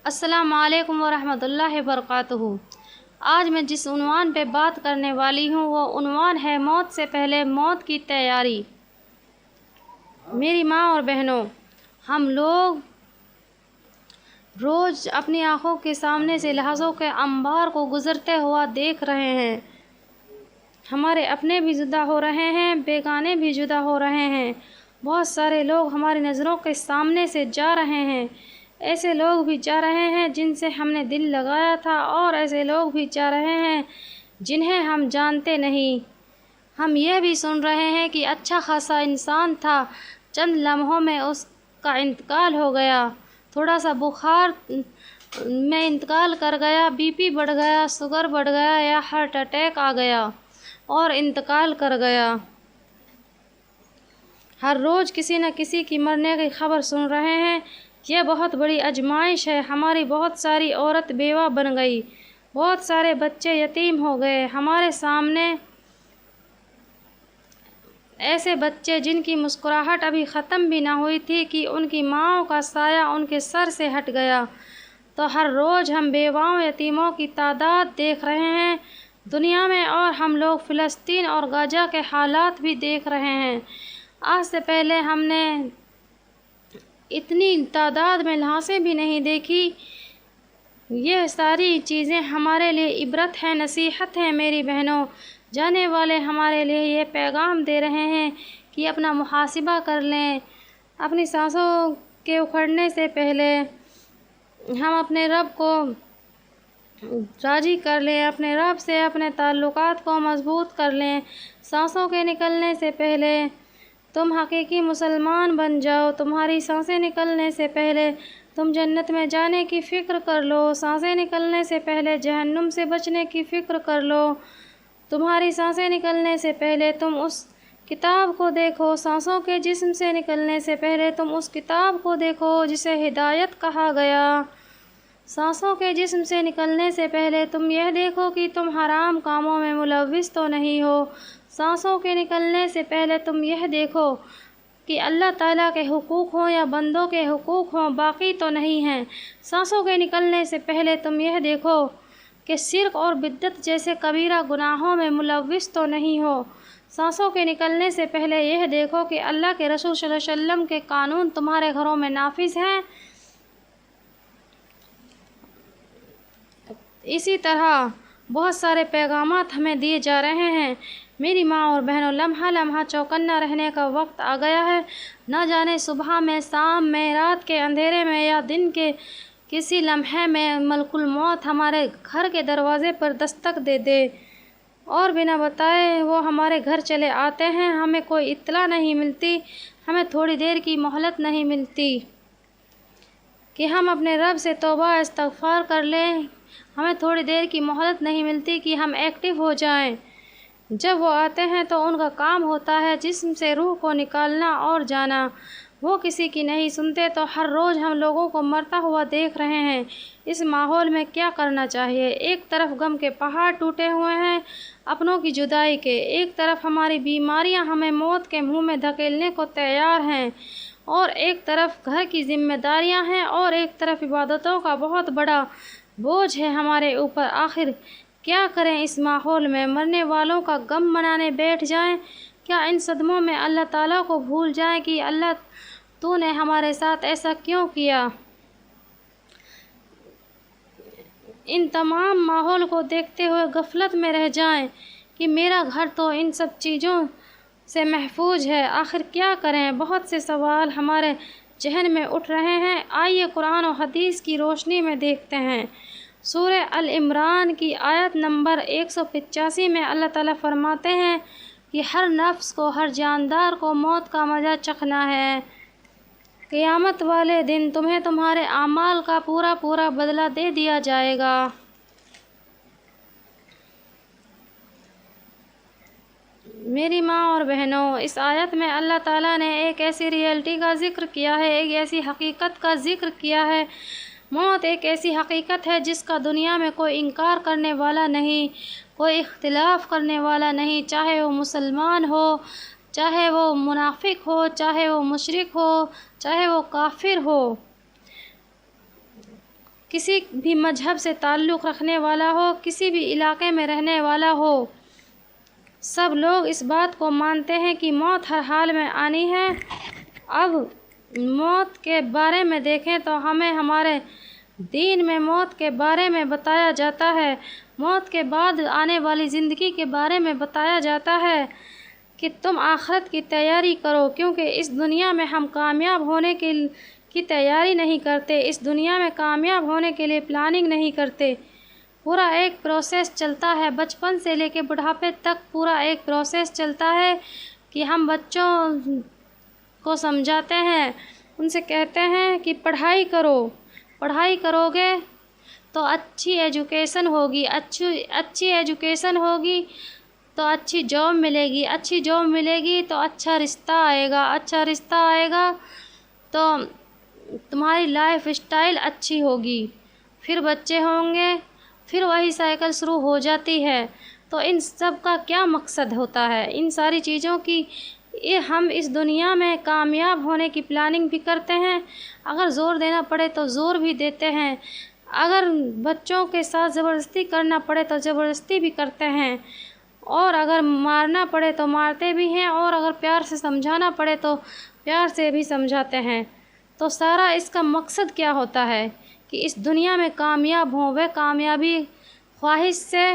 السلام علیکم ورحمۃ اللہ وبرکاتہ۔ آج میں جس عنوان پہ بات کرنے والی ہوں وہ عنوان ہے موت سے پہلے موت کی تیاری۔ میری ماں اور بہنوں، ہم لوگ روز اپنی آنکھوں کے سامنے سے لحظوں کے انبار کو گزرتے ہوا دیکھ رہے ہیں۔ ہمارے اپنے بھی جدا ہو رہے ہیں، بیگانے بھی جدا ہو رہے ہیں۔ بہت سارے لوگ ہماری نظروں کے سامنے سے جا رہے ہیں۔ ایسے لوگ بھی جا رہے ہیں جن سے ہم نے دل لگایا تھا، اور ایسے لوگ بھی جا رہے ہیں جنہیں ہم جانتے نہیں۔ ہم یہ بھی سن رہے ہیں کہ اچھا خاصا انسان تھا، چند لمحوں میں اس کا انتقال ہو گیا، تھوڑا سا بخار میں انتقال کر گیا، بی پی بڑھ گیا، شوگر بڑھ گیا یا ہارٹ اٹیک آ گیا اور انتقال کر گیا۔ ہر روز کسی نہ کسی کی مرنے کی خبر سن رہے ہیں۔ یہ بہت بڑی آزمائش ہے۔ ہماری بہت ساری عورت بیوہ بن گئی، بہت سارے بچے یتیم ہو گئے۔ ہمارے سامنے ایسے بچے جن کی مسکراہٹ ابھی ختم بھی نہ ہوئی تھی کہ ان کی ماؤں کا سایہ ان کے سر سے ہٹ گیا۔ تو ہر روز ہم بیواؤں یتیموں کی تعداد دیکھ رہے ہیں دنیا میں، اور ہم لوگ فلسطین اور غزہ کے حالات بھی دیکھ رہے ہیں۔ آج سے پہلے ہم نے اتنی تعداد میں لاشیں بھی نہیں دیکھی۔ یہ ساری چیزیں ہمارے لیے عبرت ہے، نصیحت ہے۔ میری بہنوں، جانے والے ہمارے لیے یہ پیغام دے رہے ہیں کہ اپنا محاسبہ کر لیں۔ اپنی سانسوں کے اکھڑنے سے پہلے ہم اپنے رب کو راضی کر لیں، اپنے رب سے اپنے تعلقات کو مضبوط کر لیں۔ سانسوں کے نکلنے سے پہلے تم حقیقی مسلمان بن جاؤ۔ تمہاری سانسیں نکلنے سے پہلے تم جنت میں جانے کی فکر کر لو۔ سانسیں نکلنے سے پہلے جہنم سے بچنے کی فکر کر لو۔ تمہاری سانسیں نکلنے سے پہلے تم اس کتاب کو دیکھو۔ سانسوں کے جسم سے نکلنے سے پہلے تم اس کتاب کو دیکھو جسے ہدایت کہا گیا۔ سانسوں کے جسم سے نکلنے سے پہلے تم یہ دیکھو کہ تم حرام کاموں میں ملوث تو نہیں ہو۔ سانسوں کے نکلنے سے پہلے تم یہ دیکھو کہ اللہ تعالیٰ کے حقوق ہوں یا بندوں کے حقوق ہوں، باقی تو نہیں ہیں۔ سانسوں کے نکلنے سے پہلے تم یہ دیکھو کہ شرک اور بدعت جیسے کبیرہ گناہوں میں ملوث تو نہیں ہو۔ سانسوں کے نکلنے سے پہلے یہ دیکھو کہ اللہ کے رسول صلی اللہ علیہ وسلم کے قانون تمہارے گھروں میں نافذ ہیں۔ اسی طرح بہت سارے پیغامات ہمیں دیے جا رہے ہیں۔ میری ماں اور بہنوں، لمحہ لمحہ چوکنا رہنے کا وقت آ گیا ہے۔ نہ جانے صبح میں، شام میں، رات کے اندھیرے میں یا دن کے کسی لمحے میں ملک الموت ہمارے گھر کے دروازے پر دستک دے دے، اور بنا بتائے وہ ہمارے گھر چلے آتے ہیں۔ ہمیں کوئی اطلاع نہیں ملتی، ہمیں تھوڑی دیر کی مہلت نہیں ملتی کہ ہم اپنے رب سے توبہ استغفار کر لیں۔ ہمیں تھوڑی دیر کی مہلت نہیں ملتی کہ ہم ایکٹیو ہو جائیں۔ جب وہ آتے ہیں تو ان کا کام ہوتا ہے جسم سے روح کو نکالنا اور جانا۔ وہ کسی کی نہیں سنتے۔ تو ہر روز ہم لوگوں کو مرتا ہوا دیکھ رہے ہیں۔ اس ماحول میں کیا کرنا چاہیے؟ ایک طرف غم کے پہاڑ ٹوٹے ہوئے ہیں اپنوں کی جدائی کے، ایک طرف ہماری بیماریاں ہمیں موت کے منہ میں دھکیلنے کو تیار ہیں، اور ایک طرف گھر کی ذمہ داریاں ہیں، اور ایک طرف عبادتوں کا بہت بڑا بوجھ ہے ہمارے اوپر۔ آخر کیا کریں اس ماحول میں؟ مرنے والوں کا غم منانے بیٹھ جائیں؟ کیا ان صدموں میں اللہ تعالیٰ کو بھول جائیں کہ اللہ تو نے ہمارے ساتھ ایسا کیوں کیا؟ ان تمام ماحول کو دیکھتے ہوئے غفلت میں رہ جائیں کہ میرا گھر تو ان سب چیزوں سے محفوظ ہے۔ آخر کیا کریں؟ بہت سے سوال ہمارے ذہن میں اٹھ رہے ہیں۔ آئیے قرآن و حدیث کی روشنی میں دیکھتے ہیں۔ سورہ ال عمران کی آیت نمبر 185 میں اللہ تعالیٰ فرماتے ہیں کہ ہر نفس کو، ہر جاندار کو موت کا مزہ چکھنا ہے۔ قیامت والے دن تمہیں تمہارے اعمال کا پورا پورا بدلہ دے دیا جائے گا۔ میری ماں اور بہنوں، اس آیت میں اللہ تعالیٰ نے ایک ایسی ریئلٹی کا ذکر کیا ہے، ایک ایسی حقیقت کا ذکر کیا ہے۔ موت ایک ایسی حقیقت ہے جس کا دنیا میں کوئی انکار کرنے والا نہیں، کوئی اختلاف کرنے والا نہیں، چاہے وہ مسلمان ہو، چاہے وہ منافق ہو، چاہے وہ مشرک ہو، چاہے وہ کافر ہو۔ کسی بھی مذہب سے تعلق رکھنے والا ہو، کسی بھی علاقے میں رہنے والا ہو، سب لوگ اس بات کو مانتے ہیں کہ موت ہر حال میں آنی ہے۔ اب موت کے بارے میں دیکھیں تو ہمیں ہمارے دین میں موت کے بارے میں بتایا جاتا ہے، موت کے بعد آنے والی زندگی کے بارے میں بتایا جاتا ہے کہ تم آخرت کی تیاری کرو، کیونکہ اس دنیا میں ہم کامیاب ہونے کی تیاری نہیں کرتے، اس دنیا میں کامیاب ہونے کے لیے پلاننگ نہیں کرتے۔ پورا ایک پروسیس چلتا ہے، بچپن سے لے کے بڑھاپے تک پورا ایک پروسیس چلتا ہے کہ ہم بچوں کو سمجھاتے ہیں، ان سے کہتے ہیں کہ پڑھائی کرو، پڑھائی کرو گے تو اچھی ایجوکیشن ہوگی، اچھی ایجوکیشن ہوگی تو اچھی جاب ملے گی، اچھی جاب ملے گی تو اچھا رشتہ آئے گا، اچھا رشتہ آئے گا تو تمہاری لائف اسٹائل اچھی ہوگی، پھر بچے ہوں گے، پھر وہی سائیکل شروع ہو جاتی ہے۔ تو ان سب کا کیا مقصد ہوتا ہے؟ ان ساری چیزوں کی ہم اس دنیا میں کامیاب ہونے کی پلاننگ بھی کرتے ہیں، اگر زور دینا پڑے تو زور بھی دیتے ہیں، اگر بچوں کے ساتھ زبردستی کرنا پڑے تو زبردستی بھی کرتے ہیں، اور اگر مارنا پڑے تو مارتے بھی ہیں، اور اگر پیار سے سمجھانا پڑے تو پیار سے بھی سمجھاتے ہیں۔ تو سارا اس کا مقصد کیا ہوتا ہے کہ اس دنیا میں کامیاب ہوں، وہ کامیابی خواہش سے،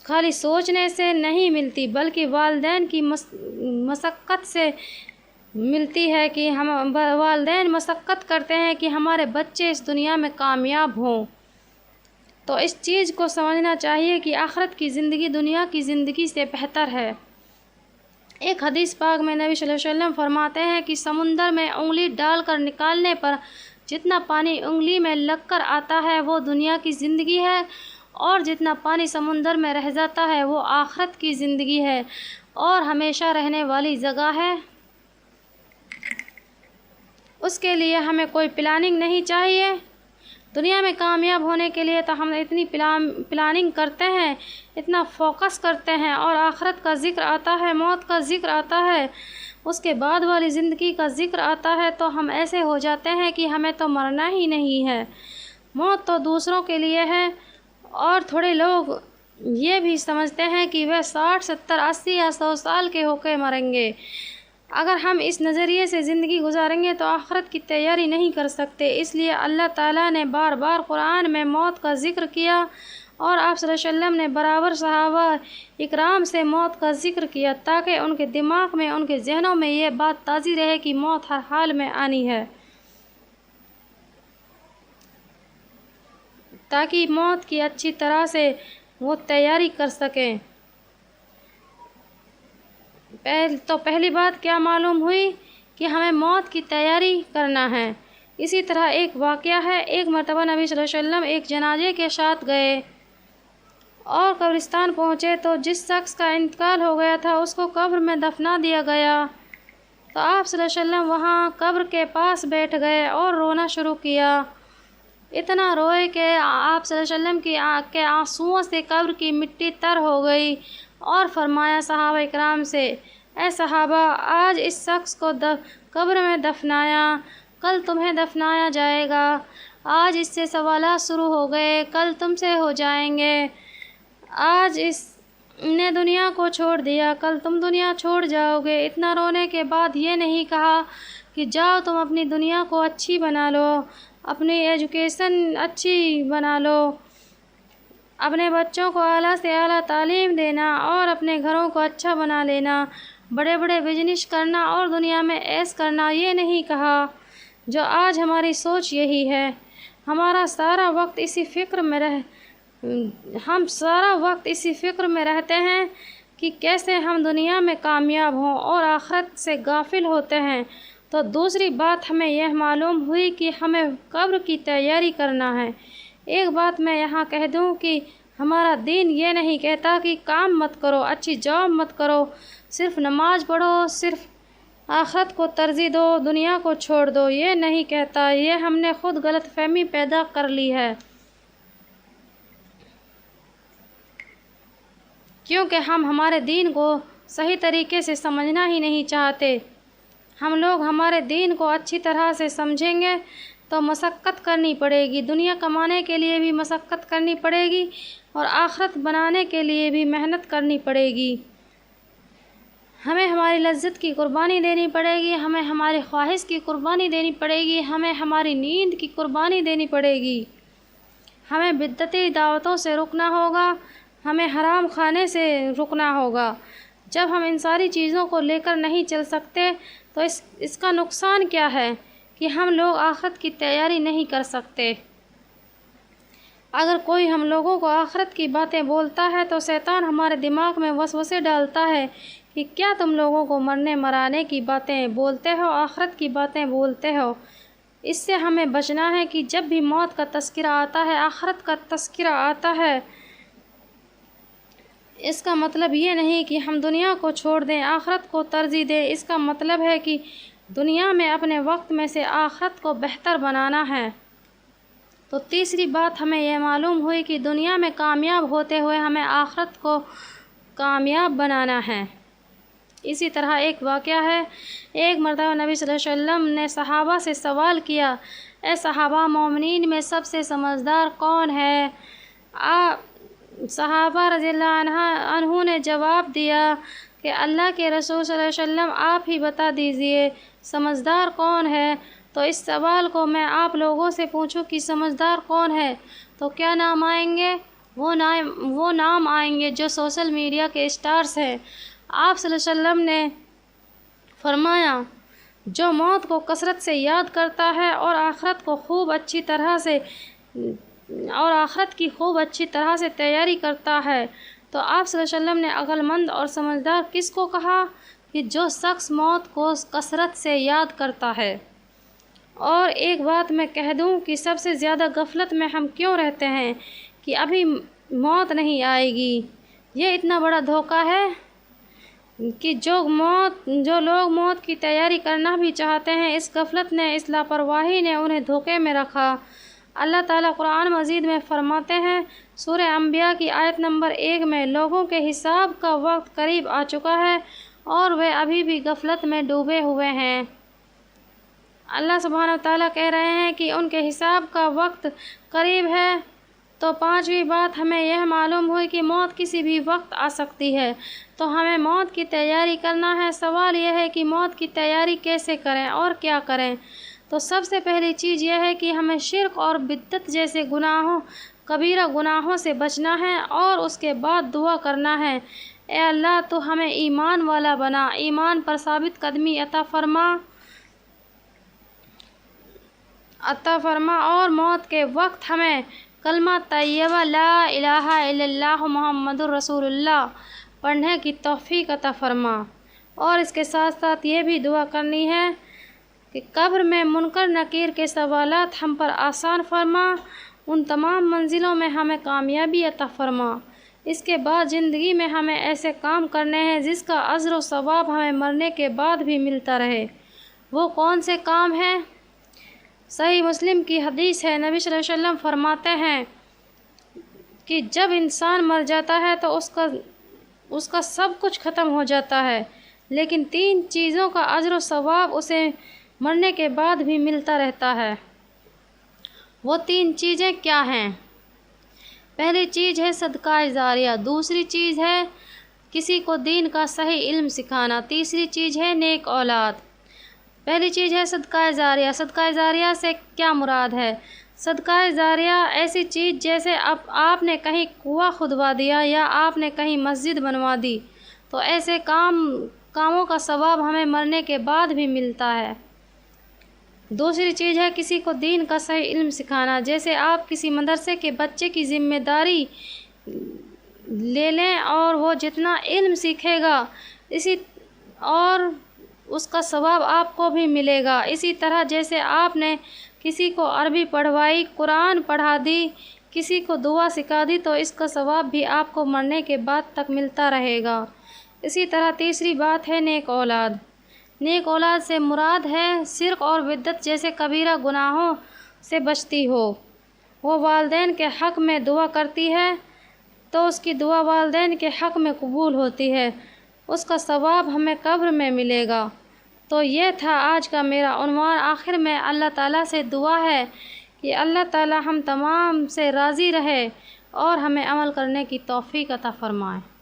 خالی سوچنے سے نہیں ملتی، بلکہ والدین کی مشقت سے ملتی ہے کہ ہم والدین مشقت کرتے ہیں کہ ہمارے بچے اس دنیا میں کامیاب ہوں۔ تو اس چیز کو سمجھنا چاہیے کہ آخرت کی زندگی دنیا کی زندگی سے بہتر ہے۔ ایک حدیث پاک میں نبی صلی اللہ علیہ وسلم فرماتے ہیں کہ سمندر میں انگلی ڈال کر نکالنے پر جتنا پانی انگلی میں لگ کر آتا ہے وہ دنیا کی زندگی ہے، اور جتنا پانی سمندر میں رہ جاتا ہے وہ آخرت کی زندگی ہے اور ہمیشہ رہنے والی جگہ ہے۔ اس کے لیے ہمیں کوئی پلاننگ نہیں چاہیے۔ دنیا میں کامیاب ہونے کے لیے تو ہم اتنی پلاننگ کرتے ہیں، اتنا فوکس کرتے ہیں، اور آخرت کا ذکر آتا ہے، موت کا ذکر آتا ہے، اس کے بعد والی زندگی کا ذکر آتا ہے تو ہم ایسے ہو جاتے ہیں کہ ہمیں تو مرنا ہی نہیں ہے، موت تو دوسروں کے لیے ہے۔ اور تھوڑے لوگ یہ بھی سمجھتے ہیں کہ وہ 60 70 80 یا 100 سال کے ہو کے مریں گے۔ اگر ہم اس نظریے سے زندگی گزاریں گے تو آخرت کی تیاری نہیں کر سکتے، اس لیے اللہ تعالیٰ نے بار بار قرآن میں موت کا ذکر کیا، اور آپ صلی اللہ علیہ وسلم نے برابر صحابہ اکرام سے موت کا ذکر کیا، تاکہ ان کے دماغ میں، ان کے ذہنوں میں یہ بات تازی رہے کہ موت ہر حال میں آنی ہے، تاکہ موت کی اچھی طرح سے وہ تیاری کر سکیں۔ تو پہلی بات کیا معلوم ہوئی کہ ہمیں موت کی تیاری کرنا ہے۔ اسی طرح ایک واقعہ ہے، ایک مرتبہ نبی صلی اللہ علیہ وسلم ایک جنازے کے ساتھ گئے اور قبرستان پہنچے تو جس شخص کا انتقال ہو گیا تھا اس کو قبر میں دفنا دیا گیا، تو آپ صلی اللہ علیہ وسلم وہاں قبر کے پاس بیٹھ گئے اور رونا شروع کیا، اتنا روئے کہ آپ صلی اللہ علیہ وسلم کے آنسوؤں سے قبر کی مٹی تر ہو گئی، اور فرمایا صحابہ اکرام سے، اے صحابہ، آج اس شخص کو قبر میں دفنایا، کل تمہیں دفنایا جائے گا، آج اس سے سوالات شروع ہو گئے، کل تم سے ہو جائیں گے، آج اس نے دنیا کو چھوڑ دیا، کل تم دنیا چھوڑ جاؤ گے۔ اتنا رونے کے بعد یہ نہیں کہا کہ جاؤ تم اپنی دنیا کو اچھی بنا لو، اپنی ایجوکیشن اچھی بنا لو، اپنے بچوں کو اعلیٰ سے اعلیٰ تعلیم دینا اور اپنے گھروں کو اچھا بنا لینا، بڑے بڑے بزنس کرنا اور دنیا میں عیش کرنا، یہ نہیں کہا۔ جو آج ہماری سوچ یہی ہے، ہمارا سارا وقت اسی فکر میں ہم سارا وقت اسی فکر میں رہتے ہیں کہ کیسے ہم دنیا میں کامیاب ہوں اور آخرت سے غافل ہوتے ہیں۔ تو دوسری بات ہمیں یہ معلوم ہوئی کہ ہمیں قبر کی تیاری کرنا ہے۔ ایک بات میں یہاں کہہ دوں کہ ہمارا دین یہ نہیں کہتا کہ کام مت کرو، اچھی جاب مت کرو، صرف نماز پڑھو، صرف آخرت کو ترجیح دو، دنیا کو چھوڑ دو، یہ نہیں کہتا، یہ ہم نے خود غلط فہمی پیدا کر لی ہے، کیونکہ ہم ہمارے دین کو صحیح طریقے سے سمجھنا ہی نہیں چاہتے۔ ہم لوگ ہمارے دین کو اچھی طرح سے سمجھیں گے تو مشقت کرنی پڑے گی، دنیا کمانے کے لیے بھی مشقت کرنی پڑے گی اور آخرت بنانے کے لیے بھی محنت کرنی پڑے گی۔ ہمیں ہماری لذت کی قربانی دینی پڑے گی، ہمیں ہماری خواہش کی قربانی دینی پڑے گی، ہمیں ہماری نیند کی قربانی دینی پڑے گی، ہمیں بدعتی دعوتوں سے رکنا ہوگا، ہمیں حرام کھانے سے رکنا ہوگا۔ جب ہم ان ساری چیزوں کو لے کر نہیں چل سکتے تو اس کا نقصان کیا ہے کہ ہم لوگ آخرت کی تیاری نہیں کر سکتے۔ اگر کوئی ہم لوگوں کو آخرت کی باتیں بولتا ہے تو شیطان ہمارے دماغ میں وسوسے ڈالتا ہے کہ کیا تم لوگوں کو مرنے مرانے کی باتیں بولتے ہو، آخرت کی باتیں بولتے ہو۔ اس سے ہمیں بچنا ہے کہ جب بھی موت کا تذکرہ آتا ہے، آخرت کا تذکرہ آتا ہے، اس کا مطلب یہ نہیں کہ ہم دنیا کو چھوڑ دیں، آخرت کو ترجیح دیں۔ اس کا مطلب ہے کہ دنیا میں اپنے وقت میں سے آخرت کو بہتر بنانا ہے۔ تو تیسری بات ہمیں یہ معلوم ہوئی کہ دنیا میں کامیاب ہوتے ہوئے ہمیں آخرت کو کامیاب بنانا ہے۔ اسی طرح ایک واقعہ ہے، ایک مرتبہ نبی صلی اللہ علیہ وسلم نے صحابہ سے سوال کیا، اے صحابہ، مومنین میں سب سے سمجھدار کون ہے؟ صحابہ رضی اللہ عنہ نے جواب دیا کہ اللہ کے رسول صلی اللہ علیہ وسلم آپ ہی بتا دیجئے سمجھدار کون ہے۔ تو اس سوال کو میں آپ لوگوں سے پوچھوں کہ سمجھدار کون ہے تو کیا نام آئیں گے؟ وہ نام آئیں گے جو سوشل میڈیا کے اسٹارز ہیں۔ آپ صلی اللہ علیہ وسلم نے فرمایا، جو موت کو کثرت سے یاد کرتا ہے اور آخرت کی خوب اچھی طرح سے تیاری کرتا ہے۔ تو آپ صلی اللہ علیہ وسلم نے عقل مند اور سمجھدار کس کو کہا؟ کہ جو شخص موت کو کثرت سے یاد کرتا ہے۔ اور ایک بات میں کہہ دوں کہ سب سے زیادہ غفلت میں ہم کیوں رہتے ہیں کہ ابھی موت نہیں آئے گی۔ یہ اتنا بڑا دھوکہ ہے کہ جو لوگ موت کی تیاری کرنا بھی چاہتے ہیں، اس غفلت نے، اس لاپرواہی نے انہیں دھوکے میں رکھا۔ اللہ تعالیٰ قرآن مجید میں فرماتے ہیں، سورہ انبیاء کی آیت نمبر 1 میں، لوگوں کے حساب کا وقت قریب آ چکا ہے اور وہ ابھی بھی غفلت میں ڈوبے ہوئے ہیں۔ اللہ سبحانہ وتعالیٰ کہہ رہے ہیں کہ ان کے حساب کا وقت قریب ہے۔ تو پانچویں بات ہمیں یہ معلوم ہوئی کہ موت کسی بھی وقت آ سکتی ہے، تو ہمیں موت کی تیاری کرنا ہے۔ سوال یہ ہے کہ موت کی تیاری کیسے کریں اور کیا کریں؟ تو سب سے پہلی چیز یہ ہے کہ ہمیں شرک اور بدعت جیسے کبیرہ گناہوں سے بچنا ہے اور اس کے بعد دعا کرنا ہے، اے اللہ تو ہمیں ایمان والا بنا، ایمان پر ثابت قدمی عطا فرما اور موت کے وقت ہمیں کلمہ طیبہ لا الہ الا اللہ محمد الرسول اللہ پڑھنے کی توفیق عطا فرما۔ اور اس کے ساتھ ساتھ یہ بھی دعا کرنی ہے کہ قبر میں منکر نکیر کے سوالات ہم پر آسان فرما، ان تمام منزلوں میں ہمیں کامیابی عطا فرما۔ اس کے بعد زندگی میں ہمیں ایسے کام کرنے ہیں جس کا اجر و ثواب ہمیں مرنے کے بعد بھی ملتا رہے۔ وہ کون سے کام ہیں؟ صحیح مسلم کی حدیث ہے، نبی صلی اللہ علیہ وسلم فرماتے ہیں کہ جب انسان مر جاتا ہے تو اس کا سب کچھ ختم ہو جاتا ہے، لیکن 3 چیزوں کا اجر و ثواب اسے مرنے کے بعد بھی ملتا رہتا ہے۔ وہ 3 چیزیں کیا ہیں؟ پہلی چیز ہے صدقہ جاریہ، دوسری چیز ہے کسی کو دین کا صحیح علم سکھانا، تیسری چیز ہے نیک اولاد۔ پہلی چیز ہے صدقہ جاریہ۔ صدقہ جاریہ سے کیا مراد ہے؟ صدقہ جاریہ ایسی چیز جیسے آپ نے کہیں کنواں کھدوا دیا یا آپ نے کہیں مسجد بنوا دی، تو ایسے کاموں کا ثواب ہمیں مرنے کے بعد بھی ملتا ہے۔ دوسری چیز ہے کسی کو دین کا صحیح علم سکھانا، جیسے آپ کسی مدرسے کے بچے کی ذمہ داری لے لیں اور وہ جتنا علم سیکھے گا اور اس کا ثواب آپ کو بھی ملے گا۔ اسی طرح جیسے آپ نے کسی کو عربی پڑھوائی، قرآن پڑھا دی، کسی کو دعا سکھا دی، تو اس کا ثواب بھی آپ کو مرنے کے بعد تک ملتا رہے گا۔ اسی طرح تیسری بات ہے نیک اولاد۔ نیک اولاد سے مراد ہے شرک اور بدعت جیسے کبیرہ گناہوں سے بچتی ہو، وہ والدین کے حق میں دعا کرتی ہے تو اس کی دعا والدین کے حق میں قبول ہوتی ہے، اس کا ثواب ہمیں قبر میں ملے گا۔ تو یہ تھا آج کا میرا عنوان۔ آخر میں اللہ تعالیٰ سے دعا ہے کہ اللہ تعالیٰ ہم تمام سے راضی رہے اور ہمیں عمل کرنے کی توفیق عطا فرمائے۔